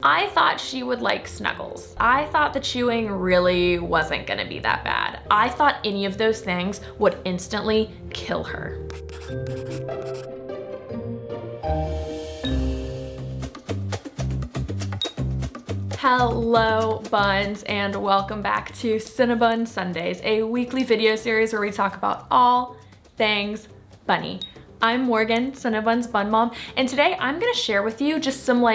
I thought she would like snuggles. I thought the chewing really wasn't gonna be that bad. I thought any of those things would instantly kill her. Hello buns, and welcome back to Cinnabun Sundays, a weekly video series where we talk about all things bunny. I'm Morgan, Cinnabun's bun mom, and today I'm gonna share with you just some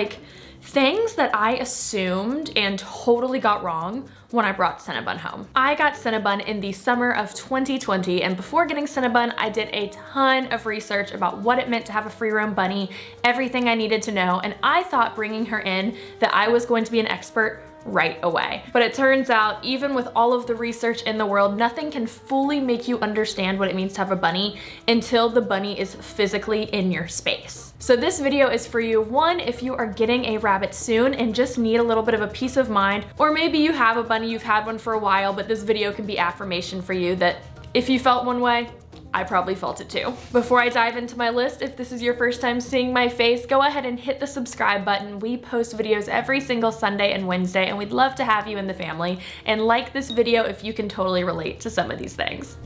things that I assumed and totally got wrong when I brought Cinnabun home. I got Cinnabun in the summer of 2020, and before getting Cinnabun, I did a ton of research about what it meant to have a free roam bunny, everything I needed to know, and I thought bringing her in that I was going to be an expert right away. But it turns out, even with all of the research in the world, nothing can fully make you understand what it means to have a bunny until the bunny is physically in your space. So this video is for you, one, if you are getting a rabbit soon and just need a little bit of a peace of mind, or maybe you have a bunny, you've had one for a while, but this video can be affirmation for you that if you felt one way, I probably felt it too. Before I dive into my list, if this is your first time seeing my face, go ahead and hit the subscribe button. We post videos every single Sunday and Wednesday, and we'd love to have you in the family. And like this video if you can totally relate to some of these things.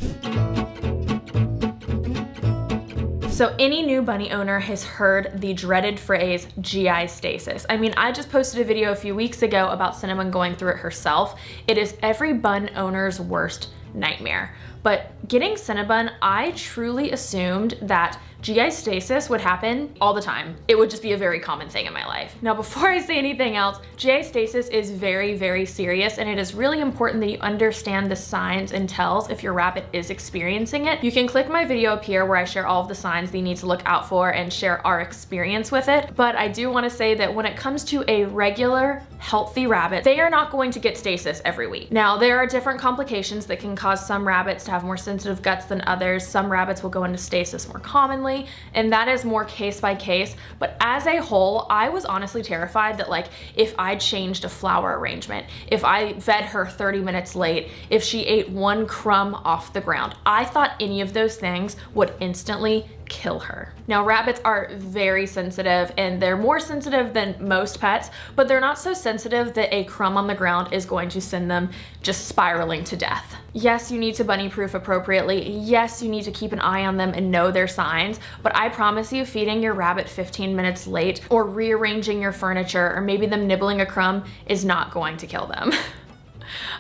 So any new bunny owner has heard the dreaded phrase GI stasis. I mean, I just posted a video a few weeks ago about Cinnabun going through it herself. It is every bun owner's worst nightmare. But getting Cinnabun, I truly assumed that GI stasis would happen all the time. It would just be a very common thing in my life. Now, before I say anything else, GI stasis is very, very serious, and it is really important that you understand the signs and tells if your rabbit is experiencing it. You can click my video up here where I share all of the signs that you need to look out for and share our experience with it. But I do want to say that when it comes to a regular, healthy rabbit, they are not going to get stasis every week. Now, there are different complications that can cause some rabbits to have more sensitive guts than others. Some rabbits will go into stasis more commonly, and that is more case by case. But as a whole, I was honestly terrified that if I changed a flower arrangement, if I fed her 30 minutes late, if she ate one crumb off the ground, I thought any of those things would instantly kill her. Now, rabbits are very sensitive, and they're more sensitive than most pets, but they're not so sensitive that a crumb on the ground is going to send them just spiraling to death. Yes, you need to bunny proof appropriately. Yes, you need to keep an eye on them and know their signs, but I promise you, feeding your rabbit 15 minutes late or rearranging your furniture or maybe them nibbling a crumb is not going to kill them.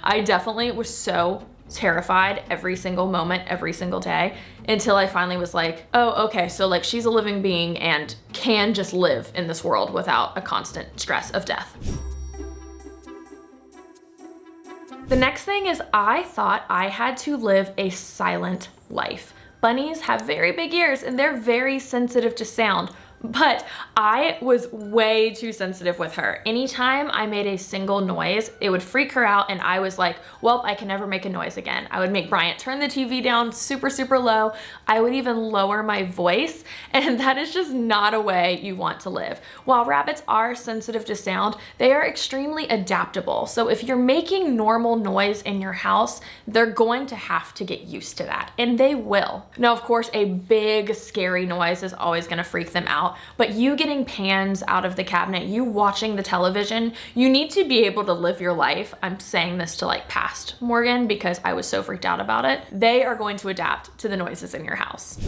I definitely was so terrified every single moment, every single day, until I finally was like, oh, okay, so she's a living being and can just live in this world without a constant stress of death. The next thing is I thought I had to live a silent life. Bunnies have very big ears and they're very sensitive to sound. But I was way too sensitive with her. Anytime I made a single noise, it would freak her out, and I was like, well, I can never make a noise again. I would make Bryant turn the TV down super, super low. I would even lower my voice, and that is just not a way you want to live. While rabbits are sensitive to sound, they are extremely adaptable. So if you're making normal noise in your house, they're going to have to get used to that, and they will. Now, of course, a big, scary noise is always gonna freak them out. But you getting pans out of the cabinet, you watching the television, you need to be able to live your life. I'm saying this to past Morgan because I was so freaked out about it. They are going to adapt to the noises in your house.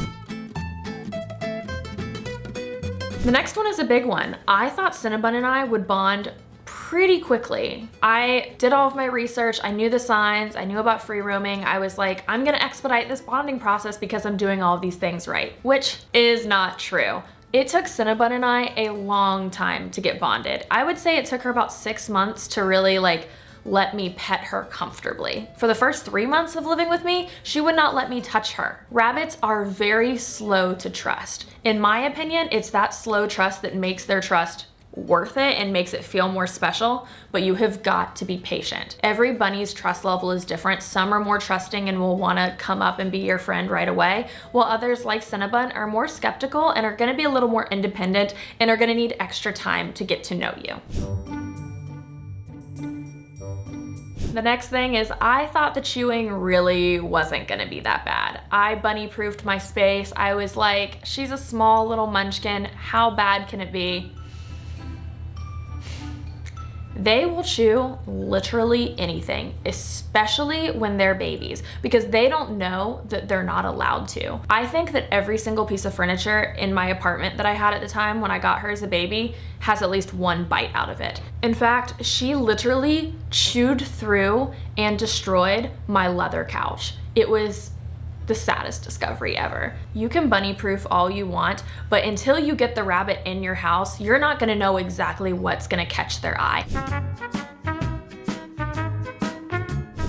The next one is a big one. I thought Cinnabun and I would bond pretty quickly. I did all of my research. I knew the signs. I knew about free roaming. I was like, I'm gonna expedite this bonding process because I'm doing all of these things right, which is not true. It took Cinnabun and I a long time to get bonded. I would say it took her about 6 months to really let me pet her comfortably. For the first 3 months of living with me, she would not let me touch her. Rabbits are very slow to trust. In my opinion, it's that slow trust that makes their trust worth it and makes it feel more special, but you have got to be patient. Every bunny's trust level is different. Some are more trusting and will want to come up and be your friend right away, while others, like Cinnabun, are more skeptical and are going to be a little more independent and are going to need extra time to get to know you. The next thing is I thought the chewing really wasn't gonna be that bad. I bunny proofed my space. I was like, she's a small little munchkin. How bad can it be? They will chew literally anything, especially when they're babies, because they don't know that they're not allowed to. I think that every single piece of furniture in my apartment that I had at the time when I got her as a baby has at least one bite out of it. In fact, she literally chewed through and destroyed my leather couch. It was the saddest discovery ever. You can bunny proof all you want, but until you get the rabbit in your house, you're not gonna know exactly what's gonna catch their eye.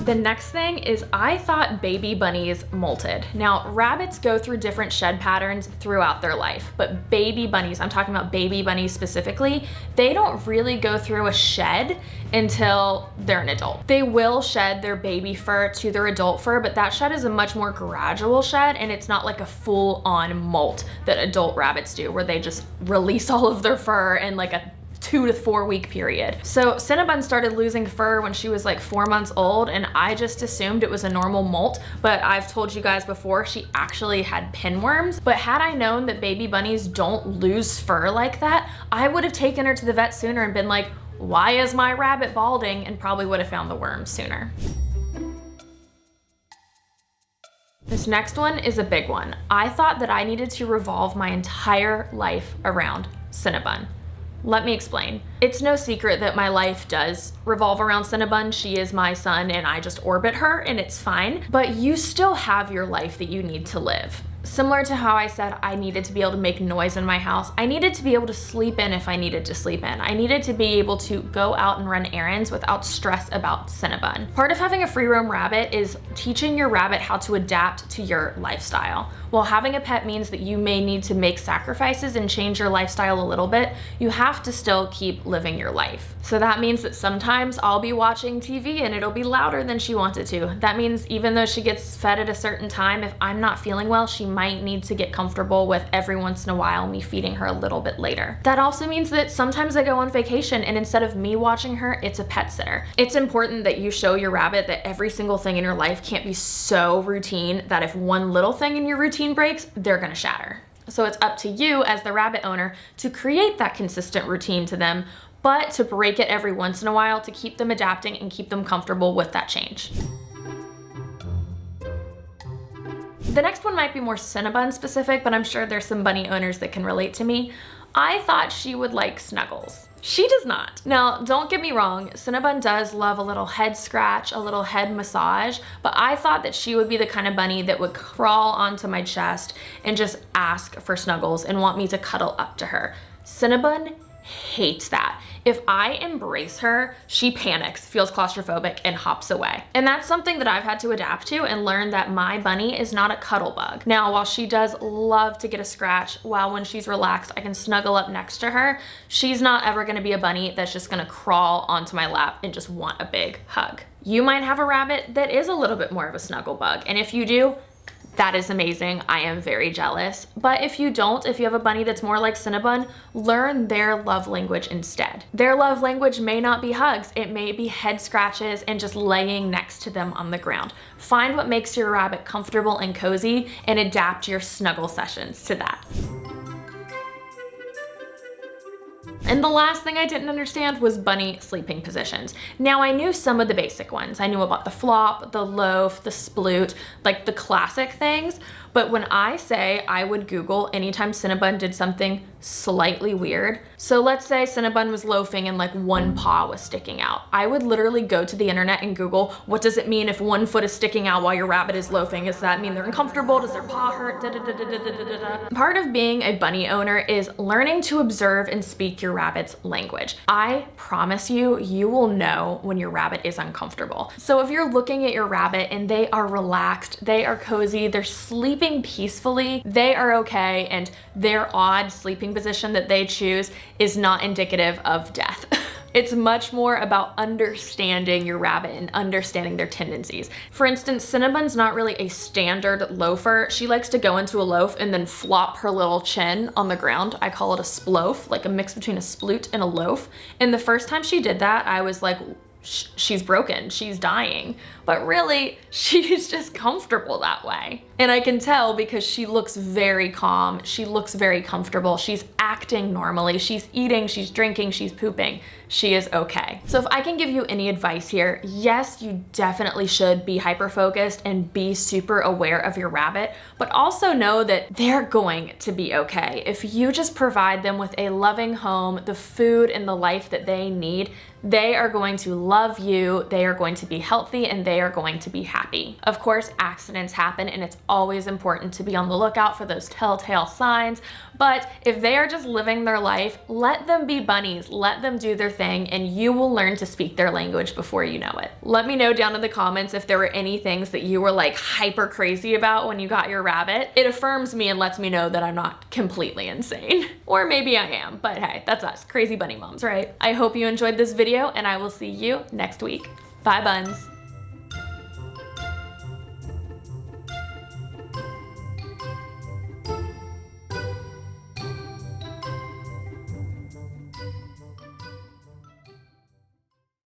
The next thing is I thought baby bunnies molted. Now, rabbits go through different shed patterns throughout their life, but baby bunnies, I'm talking about baby bunnies specifically, they don't really go through a shed until they're an adult. They will shed their baby fur to their adult fur, but that shed is a much more gradual shed, and it's not like a full-on molt that adult rabbits do, where they just release all of their fur in like a 2 to 4 week period. So Cinnabun started losing fur when she was like 4 months old, and I just assumed it was a normal molt, but I've told you guys before, she actually had pinworms. But had I known that baby bunnies don't lose fur like that, I would have taken her to the vet sooner and been like, why is my rabbit balding? And probably would have found the worms sooner. This next one is a big one. I thought that I needed to revolve my entire life around Cinnabun. Let me explain. It's no secret that my life does revolve around Cinnabun. She is my son and I just orbit her, and it's fine. But you still have your life that you need to live. Similar to how I said I needed to be able to make noise in my house, I needed to be able to sleep in if I needed to sleep in. I needed to be able to go out and run errands without stress about Cinnabun. Part of having a free roam rabbit is teaching your rabbit how to adapt to your lifestyle. While having a pet means that you may need to make sacrifices and change your lifestyle a little bit, you have to still keep living your life. So that means that sometimes I'll be watching TV and it'll be louder than she wants it to. That means even though she gets fed at a certain time, if I'm not feeling well, she might need to get comfortable with every once in a while me feeding her a little bit later. That also means that sometimes I go on vacation and instead of me watching her, it's a pet sitter. It's important that you show your rabbit that every single thing in your life can't be so routine that if one little thing in your routine breaks, they're gonna shatter. So it's up to you as the rabbit owner to create that consistent routine to them, but to break it every once in a while to keep them adapting and keep them comfortable with that change. The next one might be more Cinnabun specific, but I'm sure there's some bunny owners that can relate to me. I thought she would like snuggles. She does not. Now, don't get me wrong, Cinnabun does love a little head scratch, a little head massage, but I thought that she would be the kind of bunny that would crawl onto my chest and just ask for snuggles and want me to cuddle up to her. Cinnabun hates that. If I embrace her, she panics, feels claustrophobic, and hops away. And that's something that I've had to adapt to and learn that my bunny is not a cuddle bug. Now, while she does love to get a scratch, while when she's relaxed, I can snuggle up next to her, she's not ever gonna be a bunny that's just gonna crawl onto my lap and just want a big hug. You might have a rabbit that is a little bit more of a snuggle bug, and if you do, that is amazing. I am very jealous. But if you don't, if you have a bunny that's more like Cinnabun, learn their love language instead. Their love language may not be hugs. It may be head scratches and just laying next to them on the ground. Find what makes your rabbit comfortable and cozy and adapt your snuggle sessions to that. And the last thing I didn't understand was bunny sleeping positions. Now, I knew some of the basic ones. I knew about the flop, the loaf, the sploot, like the classic things. But when I say I would Google anytime Cinnabun did something slightly weird, so let's say Cinnabun was loafing and like one paw was sticking out, I would literally go to the internet and Google, what does it mean if one foot is sticking out while your rabbit is loafing? Does that mean they're uncomfortable? Does their paw hurt? Part of being a bunny owner is learning to observe and speak your rabbit's language. I promise you, you will know when your rabbit is uncomfortable. So if you're looking at your rabbit and they are relaxed, they are cozy, they're sleeping peacefully, they are okay, and their odd sleeping position that they choose is not indicative of death. It's much more about understanding your rabbit and understanding their tendencies. For instance, Cinnabun's not really a standard loafer. She likes to go into a loaf and then flop her little chin on the ground. I call it a sploaf, like a mix between a sploot and a loaf. And the first time she did that, I was like, she's broken, she's dying. But really, she's just comfortable that way. And I can tell because she looks very calm, she looks very comfortable, she's acting normally, she's eating, she's drinking, she's pooping. She is okay. So if I can give you any advice here, yes, you definitely should be hyper-focused and be super aware of your rabbit, but also know that they're going to be okay. If you just provide them with a loving home, the food and the life that they need, they are going to love you, they are going to be healthy, and they are going to be happy. Of course, accidents happen, and it's always important to be on the lookout for those telltale signs, but if they are just living their life, let them be bunnies, let them do their thing, and you will learn to speak their language before you know it. Let me know down in the comments if there were any things that you were like hyper crazy about when you got your rabbit. It affirms me and lets me know that I'm not completely insane. Or maybe I am, but hey, that's us, crazy bunny moms, right? I hope you enjoyed this video, and I will see you next week. Bye, buns.